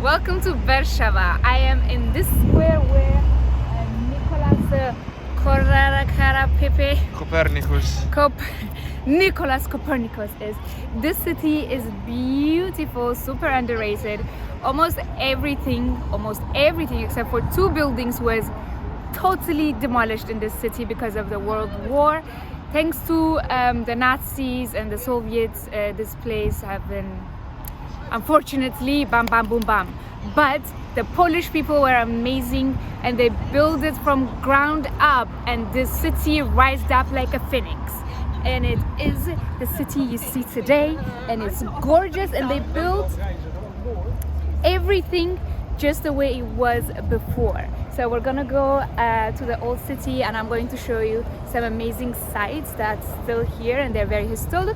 Welcome to Warsaw. I am in this square where Nicolas Nicolas Copernicus is. This city is beautiful, super underrated. Almost everything except for two buildings was totally demolished in this city because of the World War. Thanks to the Nazis and the Soviets, this place have been, unfortunately, bam, bam, boom, bam. But the Polish people were amazing and they built it from ground up, and this city rised up like a phoenix. And it is the city you see today, and it's gorgeous, and they built everything just the way it was before. So we're gonna go to the old city, and I'm going to show you some amazing sites that's still here, and they're very historical,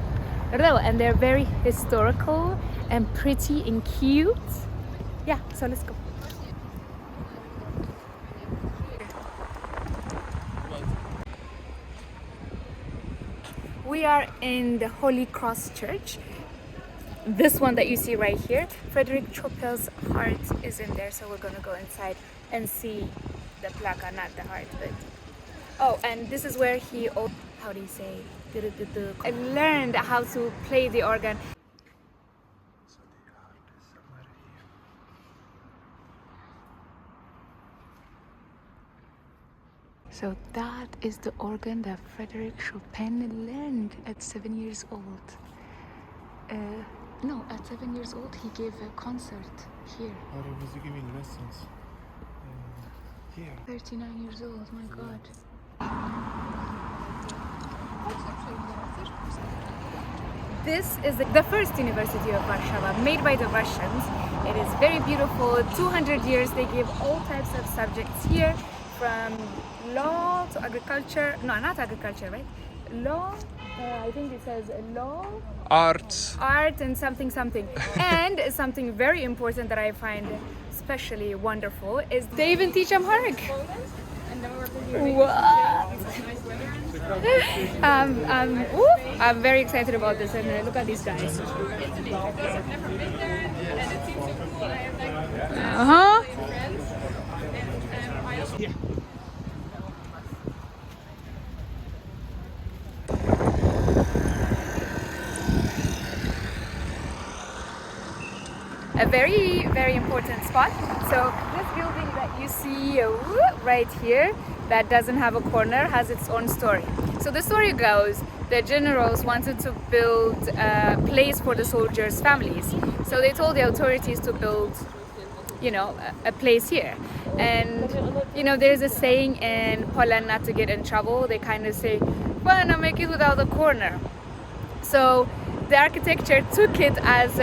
and pretty and cute. Yeah, so let's go. We are in the Holy Cross Church. This one that you see right here, Frederick Chopin's heart is in there, so we're gonna go inside and see the placa, not the heart, but oh, and this is where he, how do you say, I learned how to play the organ. So that is the organ that Frederick Chopin learned at 7 years old. No, at 7 years old he gave a concert here. Or was he giving lessons here? 39 years old, my God. This is the first University of Warsaw, made by the Russians. It is very beautiful. 200 years they give all types of subjects here, from law to agriculture. No, not agriculture, right? Law, I think it says law, Art, and something. And something very important that I find especially wonderful is they even teach Amharic. What? I'm very excited about this, and look at these guys. A very, very important spot. So this building that you see right here, that doesn't have a corner, has its own story. So the story goes, the generals wanted to build a place for the soldiers' families. So they told the authorities to build, a place here. And, there's a saying in Poland not to get in trouble. They kind of say, well, no, make it without a corner. So the architecture took it as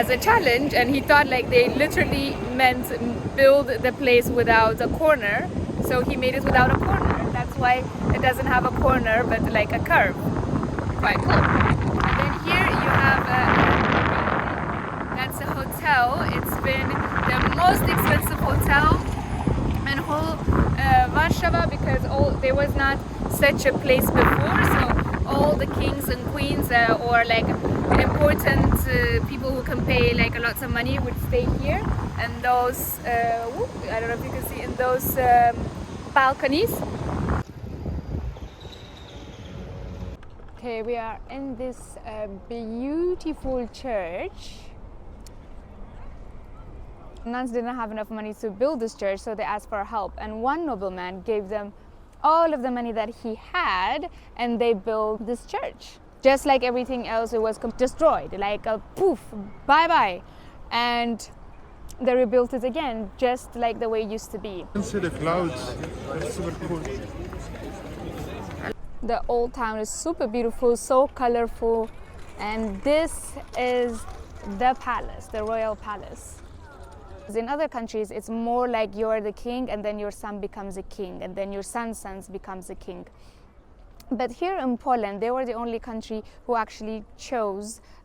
a challenge, and he thought like they literally meant build the place without a corner, so he made it without a corner. That's why it doesn't have a corner but like a curve. Quite cool. And then here you have that's a hotel. It's been the most expensive hotel in whole Warsaw, because there was not such a place before, so all the kings and queens or like important people who can pay like a lot of money would stay here, and those I don't know if you can see in those balconies. Okay, we are in this beautiful church. Nuns didn't have enough money to build this church, so they asked for help, and one nobleman gave them all of the money that he had, and they built this church. Just like everything else, it was destroyed, like a poof, bye-bye. And they rebuilt it again, just like the way it used to be. you can see the clouds. It's super cool. The old town is super beautiful, so colorful. And this is the palace, the royal palace. In other countries, it's more like you're the king, and then your son becomes a king, and then your son's son becomes a king. But here in Poland, they were the only country who actually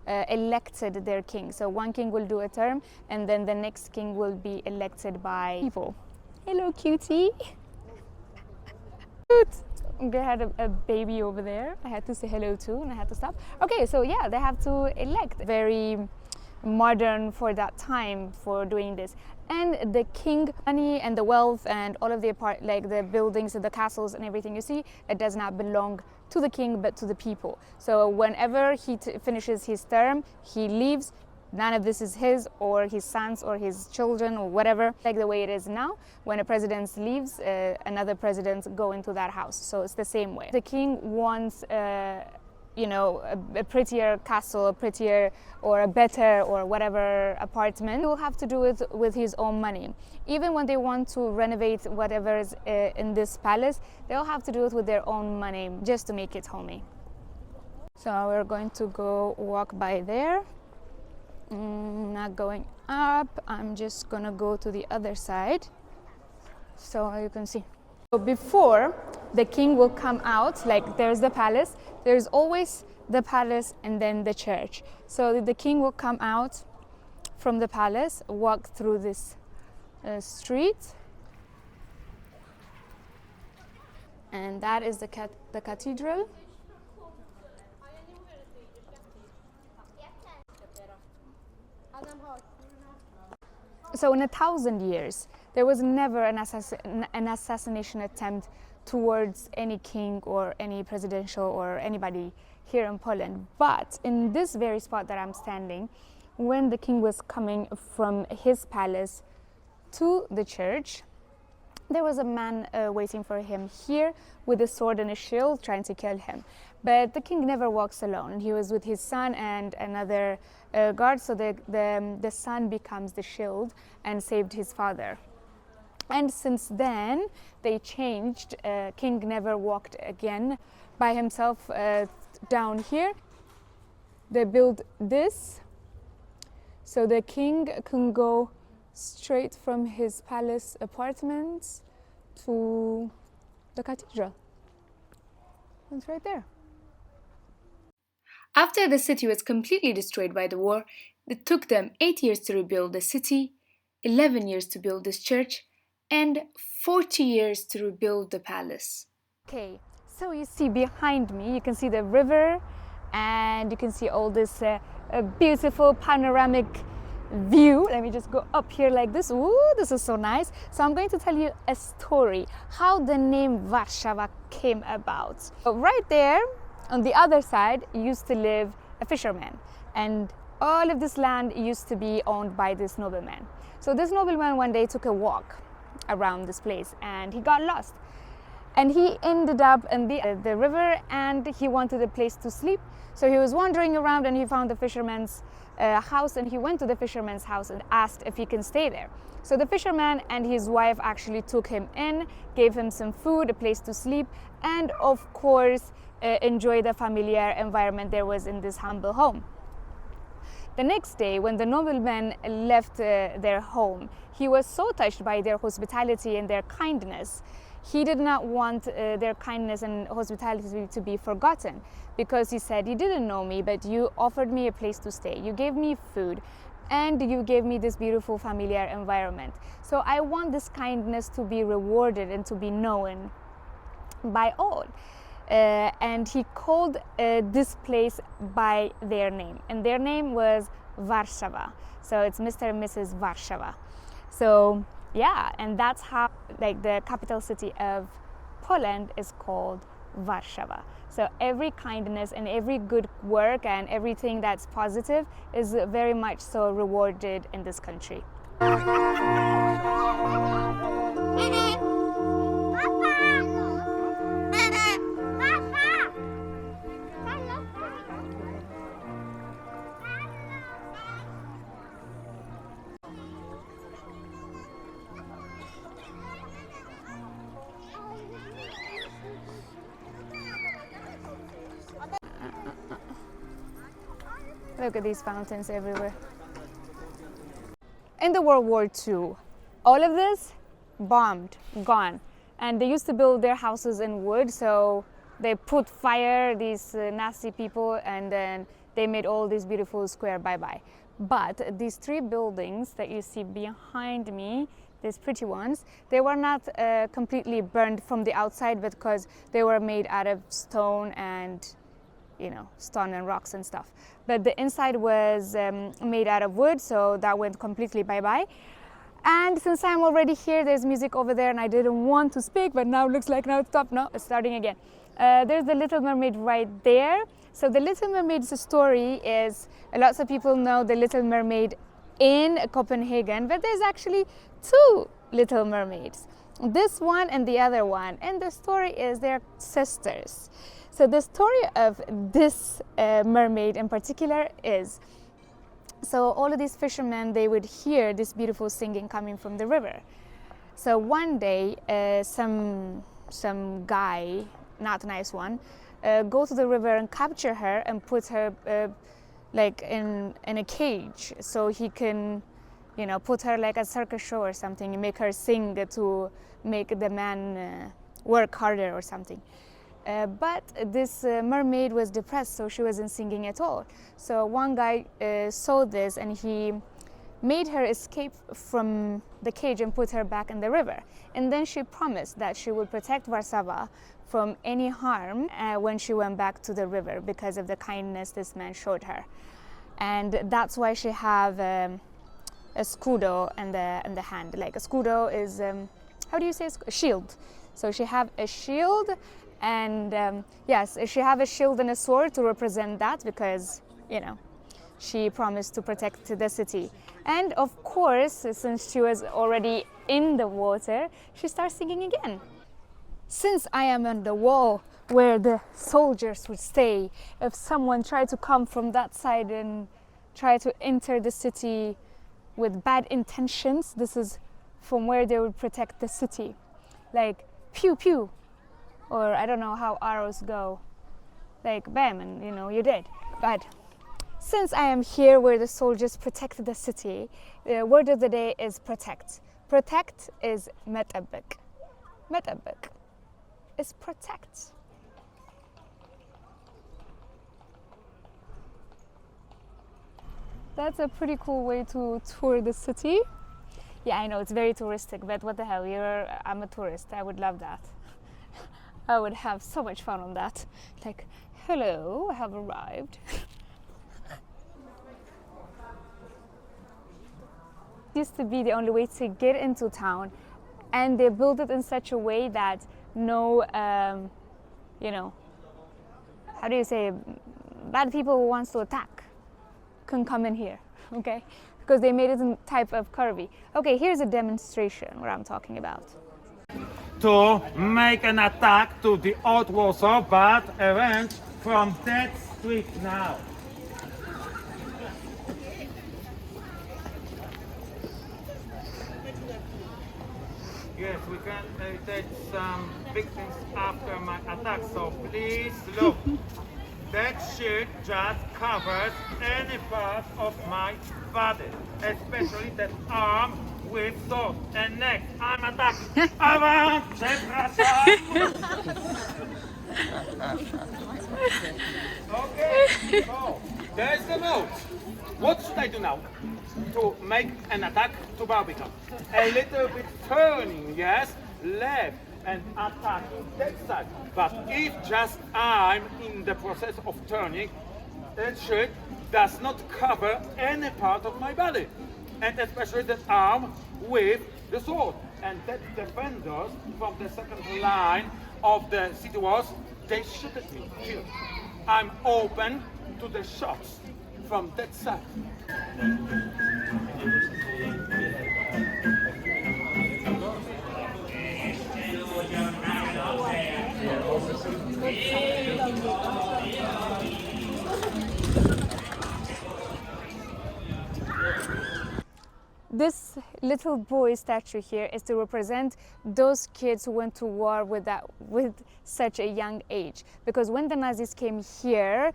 elected their king. So one king will do a term, and then the next king will be elected by people. Hello, cutie. They had a baby over there. I had to say hello to, and I had to stop. Okay, so yeah, they have to elect very modern for that time for doing this. And the king money and the wealth and all of the like the buildings and the castles and everything you see, it does not belong to the king but to the people. So whenever he finishes his term, he leaves. None of this is his or his sons or his children or whatever, like the way it is now. When a president leaves, another president go into that house. So it's the same way. The king wants you know, a prettier castle, a prettier or a better or whatever apartment. He will have to do it with his own money. Even when they want to renovate whatever is in this palace, they'll have to do it with their own money just to make it homey. So we're going to go walk by there. Not going up, I'm just gonna go to the other side so you can see. So before the king will come out, like there's the palace, there's always the palace and then the church. So the king will come out from the palace, walk through this street, and that is the cathedral. So in 1,000 years, there was never an assassination attempt towards any king or any presidential or anybody here in Poland. But in this very spot that I'm standing, when the king was coming from his palace to the church, there was a man waiting for him here with a sword and a shield trying to kill him. But the king never walks alone. He was with his son and another guard, so the son becomes the shield and saved his father. And since then, they changed. King never walked again by himself down here. They built this, so the king can go straight from his palace apartments to the cathedral. It's right there. After the city was completely destroyed by the war, it took them 8 years to rebuild the city, 11 years to build this church, and 40 years to rebuild the palace. Okay, so you see behind me, you can see the river and you can see all this beautiful panoramic view. Let me just go up here like this. Ooh, this is so nice. So I'm going to tell you a story, how the name Warszawa came about. So right there, on the other side used to live a fisherman, and all of this land used to be owned by this nobleman. So this nobleman one day took a walk around this place and he got lost. And he ended up in the river and he wanted a place to sleep. So he was wandering around and he found the fisherman's house, and he went to the fisherman's house and asked if he can stay there. So the fisherman and his wife actually took him in, gave him some food, a place to sleep, and of course enjoy the familiar environment there was in this humble home. The next day, when the nobleman left their home, he was so touched by their hospitality and their kindness. He did not want their kindness and hospitality to be forgotten, because he said, "You didn't know me, but you offered me a place to stay. You gave me food, and you gave me this beautiful familiar environment. So I want this kindness to be rewarded and to be known by all." And he called this place by their name, and their name was Warszawa. So it's Mr. and Mrs. Warszawa. So yeah, and that's how, like, the capital city of Poland is called Warszawa. So every kindness and every good work and everything that's positive is very much so rewarded in this country. Look at these fountains everywhere. In the World War II, all of this bombed, gone. And they used to build their houses in wood, so they put fire, these nasty people, and then they made all these beautiful square bye-bye. But these three buildings that you see behind me, these pretty ones, they were not completely burned from the outside, because they were made out of stone and you know, stone and rocks and stuff. But the inside was made out of wood, so that went completely bye-bye. And since I'm already here, there's music over there, and I didn't want to speak, but now it looks like now it's stopped. No, it's starting again. There's the Little Mermaid right there. So the Little Mermaid's story is, lots of people know the Little Mermaid in Copenhagen, but there's actually two Little Mermaids. This one and the other one. And the story is they're sisters. So the story of this mermaid in particular is, so all of these fishermen, they would hear this beautiful singing coming from the river. So one day, some guy, not a nice one, go to the river and capture her and put her like in a cage, so he can, you know, put her like a circus show or something and make her sing to make the man work harder or something. But this mermaid was depressed, so she wasn't singing at all. So one guy saw this and he made her escape from the cage and put her back in the river. And then she promised that she would protect Warsaw from any harm when she went back to the river, because of the kindness this man showed her. And that's why she have a scudo in the hand. Like a scudo is, how do you say a shield? So she have a shield, and yes, she have a shield and a sword to represent that, because, you know, she promised to protect the city. And of course, since she was already in the water, she starts singing again. Since I am on the wall where the soldiers would stay, if someone tried to come from that side and try to enter the city with bad intentions, this is from where they would protect the city. Like pew pew, or I don't know how arrows go, like bam, and you know, you're dead. But since I am here where the soldiers protect the city, the word of the day is protect. Protect is metabik. Metabik is protect. That's a pretty cool way to tour the city. Yeah, I know it's very touristic, but what the hell, I'm a tourist. I would love that. I would have so much fun on that. Like, hello, I have arrived. Used to be the only way to get into town, and they built it in such a way that no, you know, how do you say, bad people who wants to attack can come in here, okay? Because they made it in type of curvy. Okay, here's a demonstration what I'm talking about. To make an attack to the old Warsaw, but arrange from that street now. Yes, we can take some victims after my attack, so please look. That shirt just covers any part of my body, especially that arm with sword and neck. I'm attacking. Avant, Okay, so there's the note. What should I do now to make an attack to Barbican? A little bit turning, yes, left and attacking that side. But if just I'm in the process of turning, that shirt does not cover any part of my body, and especially that arm with the sword. And that defenders from the second line of the city walls, they shoot at me here. I'm open to the shots from that side. This little boy statue here is to represent those kids who went to war with such a young age. Because when the Nazis came here,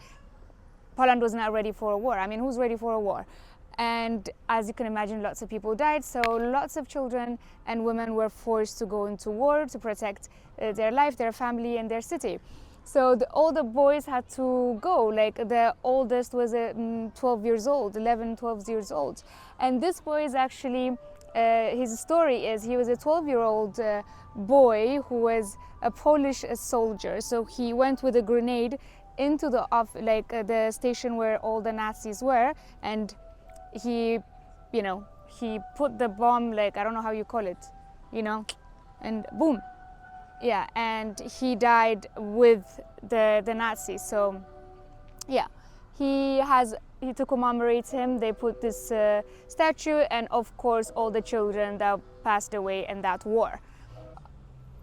Poland was not ready for a war. I mean, who's ready for a war? And as you can imagine, lots of people died, so lots of children and women were forced to go into war to protect their life, their family, and their city. So all the boys had to go. Like the oldest was 12 years old, 11, 12 years old. And this boy is actually, his story is he was a 12-year-old boy who was a Polish soldier. So he went with a grenade into the the station where all the Nazis were, and he, you know, he put the bomb, like, I don't know how you call it, you know, and boom, yeah, and he died with the Nazis. So yeah, to commemorate him, they put this statue, and of course all the children that passed away in that war.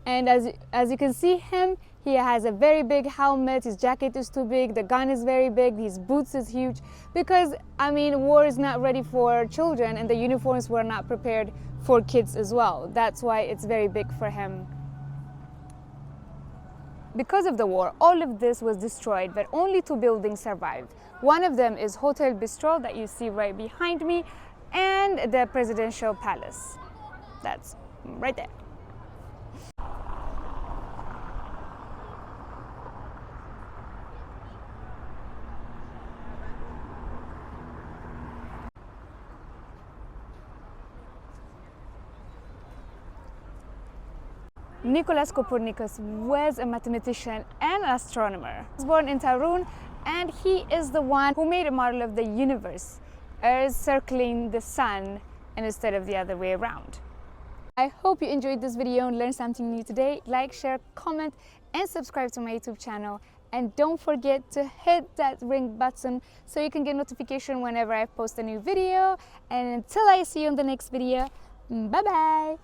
And as you can see him, he has a very big helmet, his jacket is too big, the gun is very big, his boots is huge, because I mean, war is not ready for children, and the uniforms were not prepared for kids as well. That's why it's very big for him. Because of the war, all of this was destroyed, but only 2 buildings survived. One of them is Hotel Bistro that you see right behind me, and the Presidential Palace. That's right there. Nicolaus Copernicus was a mathematician and astronomer. He was born in Tarun, and he is the one who made a model of the universe, Earth circling the sun instead of the other way around. I hope you enjoyed this video and learned something new today. Like, share, comment, and subscribe to my YouTube channel. And don't forget to hit that ring button so you can get notification whenever I post a new video. And until I see you in the next video, bye bye!